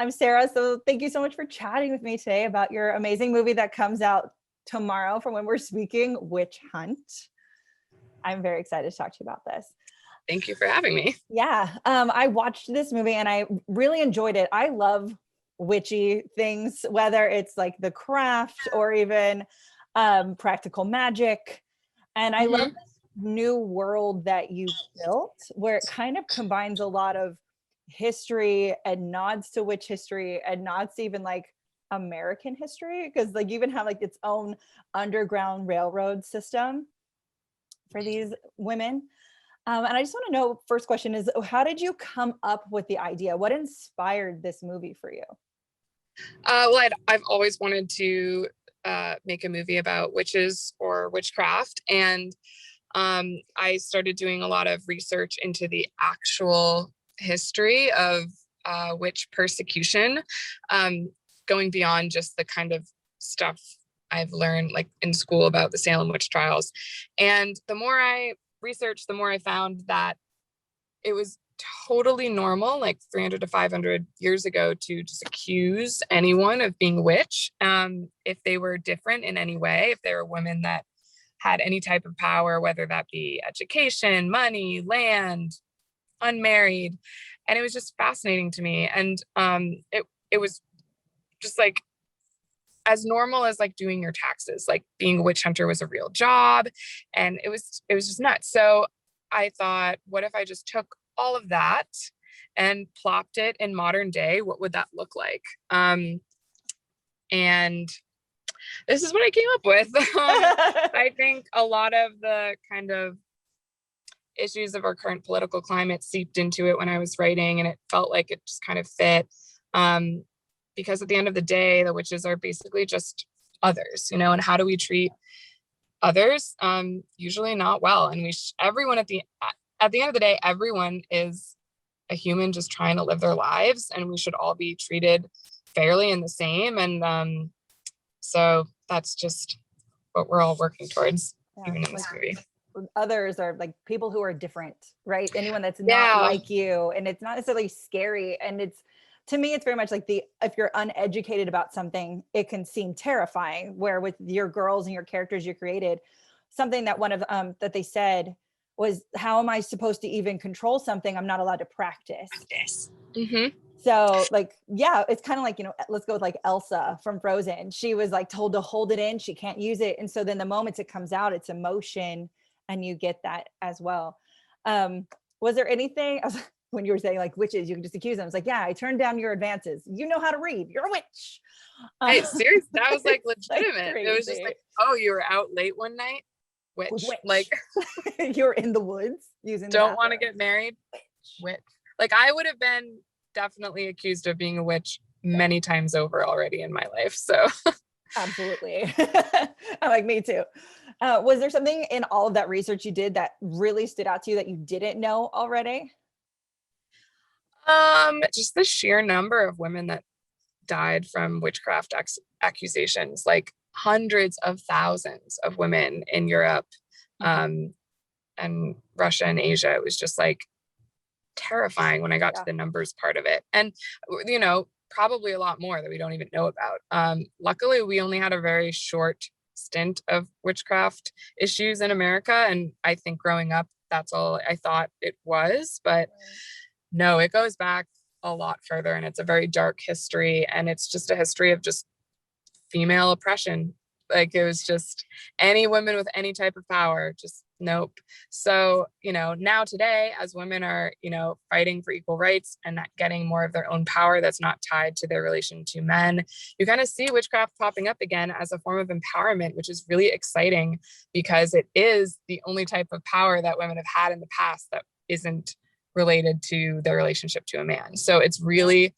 I'm Sarah. So thank you so much for chatting with me today about your amazing movie that comes out tomorrow from when we're speaking, Witch Hunt. I'm very excited to talk to you about this. Thank you for having me. Yeah, I watched this movie and I really enjoyed it. I love witchy things, whether it's like The Craft or even practical magic. And I love this new world that you built where it kind of combines a lot of history and nods to witch history and nods to even like American history, because like you even have like its own underground railroad system for these women. And I just want to know, first question is, how did you come up with the idea? What inspired this movie for you? Well, I've always wanted to make a movie about witches or witchcraft. And I started doing a lot of research into the actual history of witch persecution, going beyond just the kind of stuff I've learned like in school about the Salem witch trials. And the more I researched, the more I found that it was totally normal, like 300 to 500 years ago, to just accuse anyone of being a witch if they were different in any way, if they were women that had any type of power, whether that be education, money, land, unmarried. And it was just fascinating to me. And it was just like as normal as like doing your taxes, like being a witch hunter was a real job. And it was just nuts. So I thought, what if I just took all of that and plopped it in modern day? What would that look like? And this is what I came up with. I think a lot of the kind of issues of our current political climate seeped into it when I was writing, and it felt like it just kind of fit. Because at the end of the day, the witches are basically just others, you know, and how do we treat others? Usually not well. And everyone at the end of the day, everyone is a human just trying to live their lives, and we should all be treated fairly and the same. And so that's just what we're all working towards, even in this movie. Others are like people who are different, right? Anyone that's not like you, and it's not necessarily scary. And it's, to me, it's very much like if you're uneducated about something, it can seem terrifying. Where with your girls and your characters you created, something that one of that they said was, how am I supposed to even control something I'm not allowed to practice? Yes. So like, yeah, it's kind of like, you know, let's go with like Elsa from Frozen. She was like told to hold it in, she can't use it. And so then the moment it comes out, it's emotion, and you get that as well. Was there anything when you were saying like witches, you can just accuse them? It's like, yeah, I turned down your advances. You know how to read. You're a witch. Hey, seriously, that was like legitimate. Like, it was just like, oh, you were out late one night? Witch. Like you're in the woods using don't want to get married? Witch. Like I would have been definitely accused of being a witch many times over already in my life. So absolutely. I'm like, me too. Was there something in all of that research you did that really stood out to you that you didn't know already? Just the sheer number of women that died from witchcraft accusations, like hundreds of thousands of women in Europe, and Russia and Asia. It was just like terrifying when I got to the numbers part of it. And, you know, probably a lot more that we don't even know about. Luckily, we only had a very short stint of witchcraft issues in America. And I think growing up, that's all I thought it was. But no, it goes back a lot further, and it's a very dark history. And it's just a history of just female oppression. Like it was just any women with any type of power, just nope. So, you know, now today, as women are, you know, fighting for equal rights and not getting more of their own power that's not tied to their relation to men, you kind of see witchcraft popping up again as a form of empowerment, which is really exciting because it is the only type of power that women have had in the past that isn't related to their relationship to a man. So it's really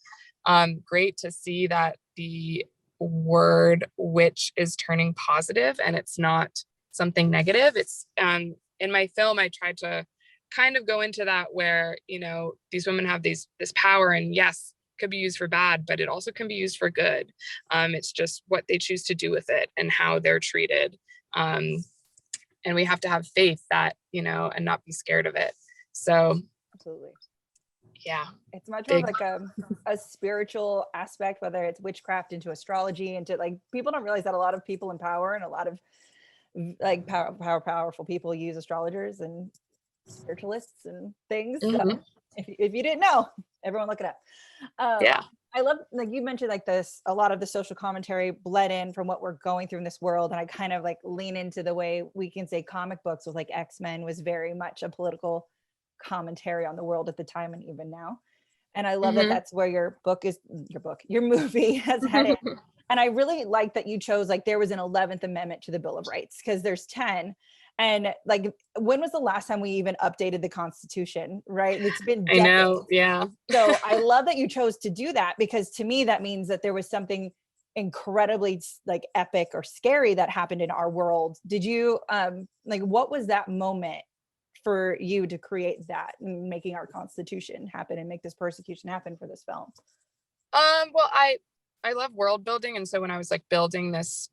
great to see that the word witch is turning positive and it's not something negative. It's in my film, I tried to kind of go into that where, you know, these women have this power, and yes, could be used for bad, but it also can be used for good. It's just what they choose to do with it and how they're treated. And we have to have faith that, you know, and not be scared of it. So absolutely. Yeah. It's much more of Big. like a spiritual aspect, whether it's witchcraft into astrology, into like, people don't realize that a lot of people in power and a lot of like powerful people use astrologers and spiritualists and things. So Mhm. if you didn't know, everyone look it up. Yeah. I love, like you mentioned, like this, a lot of the social commentary bled in from what we're going through in this world. And I kind of like lean into the way we can say comic books with like X-Men was very much a political commentary on the world at the time and even now. And I love that Mhm. that's where your movie has headed. And I really like that you chose, like, there was an 11th Amendment to the Bill of Rights, because there's 10. And like, when was the last time we even updated the Constitution, right? It's been I decades. know. Yeah. So I love that you chose to do that, because to me, that means that there was something incredibly like epic or scary that happened in our world. Did you, like, what was that moment for you to create that and making our Constitution happen and make this persecution happen for this film? Well, I love world building, and so when I was like building this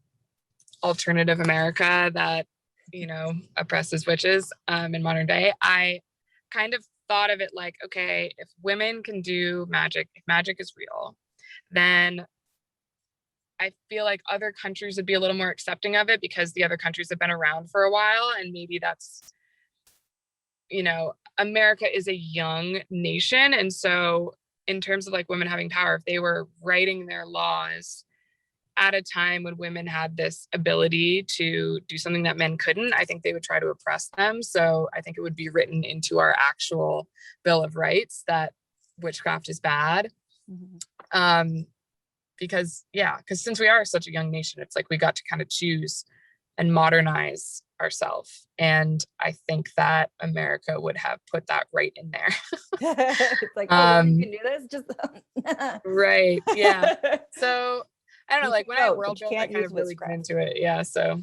alternative America that, oppresses witches in modern day, I kind of thought of it like, okay, if women can do magic, if magic is real, then I feel like other countries would be a little more accepting of it, because the other countries have been around for a while, and maybe that's, America is a young nation, and so in terms of like women having power, if they were writing their laws at a time when women had this ability to do something that men couldn't, I think they would try to oppress them. So I think it would be written into our actual Bill of Rights that witchcraft is bad. Mhm. Because since we are such a young nation, it's like we got to kind of choose and modernize ourselves. And I think that America would have put that right in there. It's like, oh, you can do this, just Right. Yeah. So I don't know, you like can when I vote, world but you build, I can't kind use of really get witchcraft. into it. Yeah. So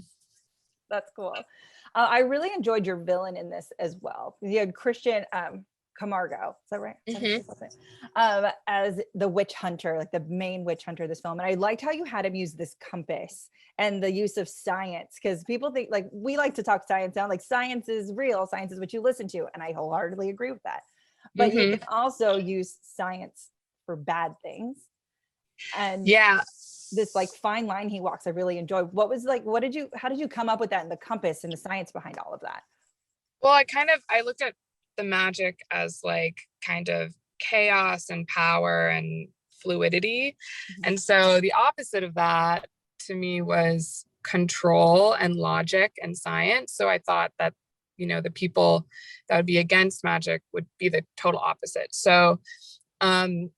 That's cool. I really enjoyed your villain in this as well. You had Christian Camargo. Is that right? Is that how you say it? As the witch hunter, like the main witch hunter of this film. And I liked how you had him use this compass and the use of science, because people think, like, we like to talk science down, like science is real, science is what you listen to. And I wholeheartedly agree with that. But you can also use science for bad things. And yeah. this like fine line he walks, I really enjoy. How did you come up with that, and the compass and the science behind all of that? Well, I looked at the magic as like kind of chaos and power and fluidity. Mhm. And so the opposite of that to me was control and logic and science. So I thought that, the people that would be against magic would be the total opposite. So um,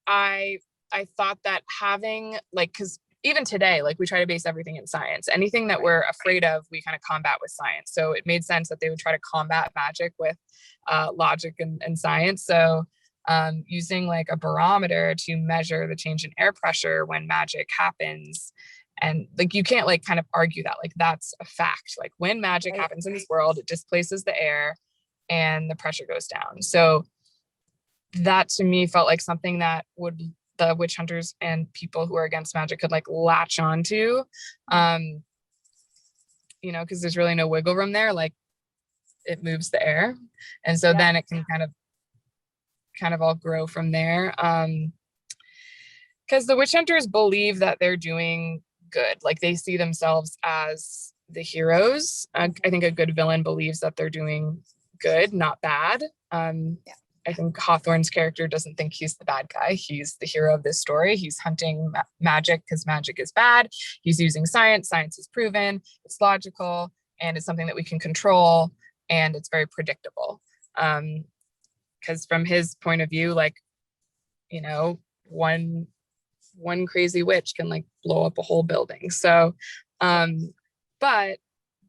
I I thought that having like, because even today, like we try to base everything in science. Anything that we're afraid of, we kind of combat with science. So it made sense that they would try to combat magic with logic and science. So using like a barometer to measure the change in air pressure when magic happens. And like, you can't like kind of argue that, like, that's a fact. Like when magic Right. happens in this world, it displaces the air and the pressure goes down. So that to me felt like something that would the witch hunters and people who are against magic could like latch onto, because there's really no wiggle room there. Like it moves the air, and so Yeah. then it can kind of all grow from there. Because the witch hunters believe that they're doing good, like they see themselves as the heroes. I think a good villain believes that they're doing good, not bad. Yeah. I think Hawthorne's character doesn't think he's the bad guy. He's the hero of this story. He's hunting magic because magic is bad. He's using science. Science is proven. It's logical, and it's something that we can control, and it's very predictable. Because from his point of view, like, one crazy witch can like blow up a whole building. So, but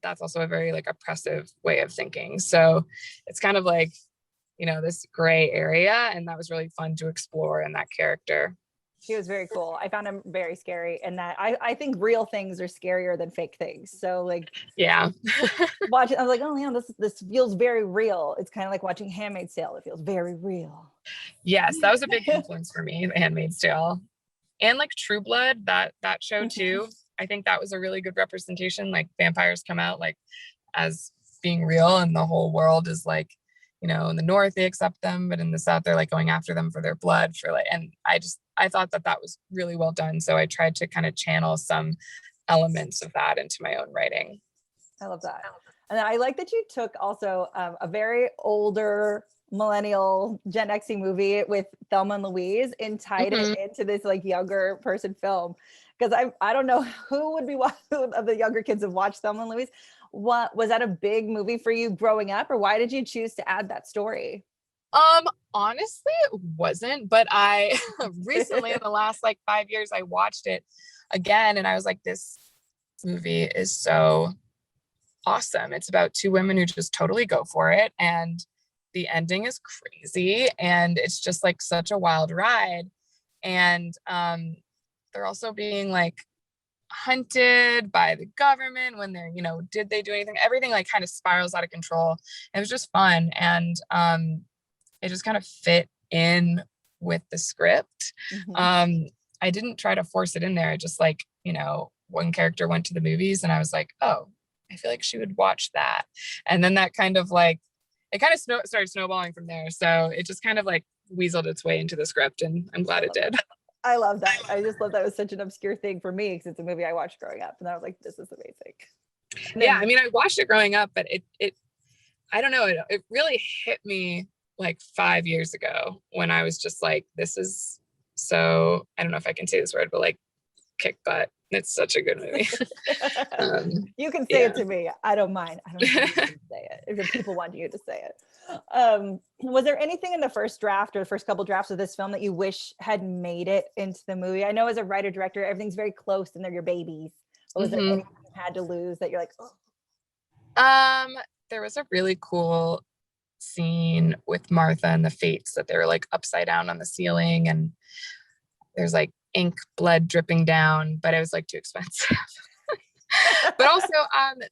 that's also a very like oppressive way of thinking. So it's kind of like, this gray area, and that was really fun to explore in that character. He was very cool. I found him very scary, and that I think real things are scarier than fake things. So like, Yeah. watching, I was like, oh yeah, this feels very real. It's kind of like watching Handmaid's Tale. It feels very real. Yes, that was a big influence for me, The Handmaid's Tale. And like True Blood, that show too. I think that was a really good representation. Like vampires come out like as being real, and the whole world is like, you know, in the North they accept them, but in the South they're like going after them for their blood for like, and I thought that that was really well done. So I tried to kind of channel some elements of that into my own writing. I love that. And then I like that you took also a very older millennial Gen Xy movie with Thelma and Louise and tied it into this like younger person film. Because I don't know who would be who of the younger kids have watched Thelma and Louise. What was that a big movie for you growing up, or why did you choose to add that story? Honestly, it wasn't, but I recently in the last like 5 years, I watched it again and I was like, this movie is so awesome. It's about two women who just totally go for it. And the ending is crazy. And it's just like such a wild ride. And they're also being like hunted by the government when they're, you know, did they do anything? Everything like kind of spirals out of control. It was just fun. And it just kind of fit in with the script. I didn't try to force it in there. Just like, you know, one character went to the movies and I was like, oh, I feel like she would watch that. And then that kind of like, it kind of started snowballing from there. So it just kind of like weaseled its way into the script and I'm glad it did. I love that. I just love that. It was such an obscure thing for me because it's a movie I watched growing up and I was like, this is amazing. Then, yeah. I mean, I watched it growing up, but it I don't know. It really hit me like 5 years ago when I was just like, this is so, I don't know if I can say this word, but like kick butt. It's such a good movie. You can say it to me. I don't mind. I don't know if you can say it if the people want you to say it. Was there anything in the first draft or the first couple drafts of this film that you wish had made it into the movie? I know as a writer director, everything's very close and they're your babies. But was there anything you had to lose that you're like, oh? There was a really cool scene with Martha and the Fates that they were like upside down on the ceiling and there's like ink blood dripping down, but it was like too expensive. But also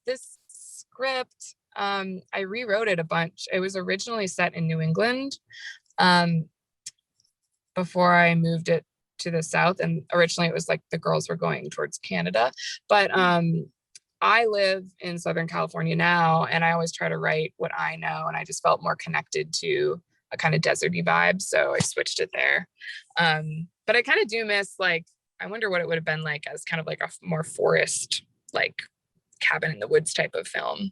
this script, I rewrote it a bunch. It was originally set in New England before I moved it to the South, and originally it was like the girls were going towards Canada, but I live in Southern California now and I always try to write what I know, and I just felt more connected to a kind of deserty vibe, so I switched it there. But I kind of do miss, like, I wonder what it would have been like as kind of like a more forest, like cabin in the woods type of film,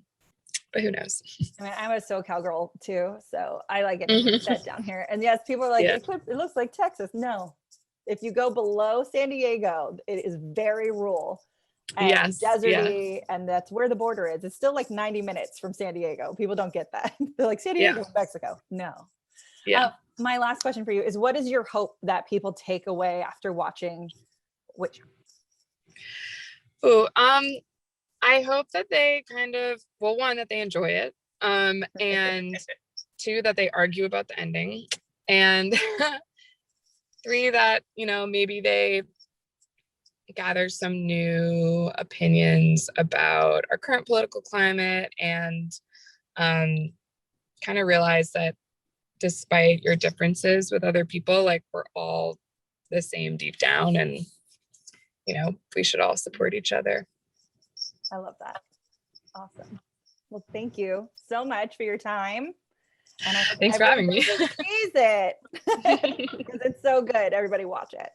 but who knows? I mean, I'm a SoCal girl too, so I like it set down here. And yes, people are like, it looks like Texas. No, if you go below San Diego, it is very rural and deserty, and that's where the border is. It's still like 90 minutes from San Diego. People don't get that. They're like, San Diego, Mexico. No. My last question for you is, what is your hope that people take away after watching Witcher? I hope that they kind of, well, one, that they enjoy it, and two, that they argue about the ending, and three, that, you know, maybe they gather some new opinions about our current political climate and kind of realize that despite your differences with other people, like we're all the same deep down, and you know, we should all support each other. I love that. Awesome. Well, thank you so much for your time. And thanks for having me. Tease it because it's so good. Everybody watch it.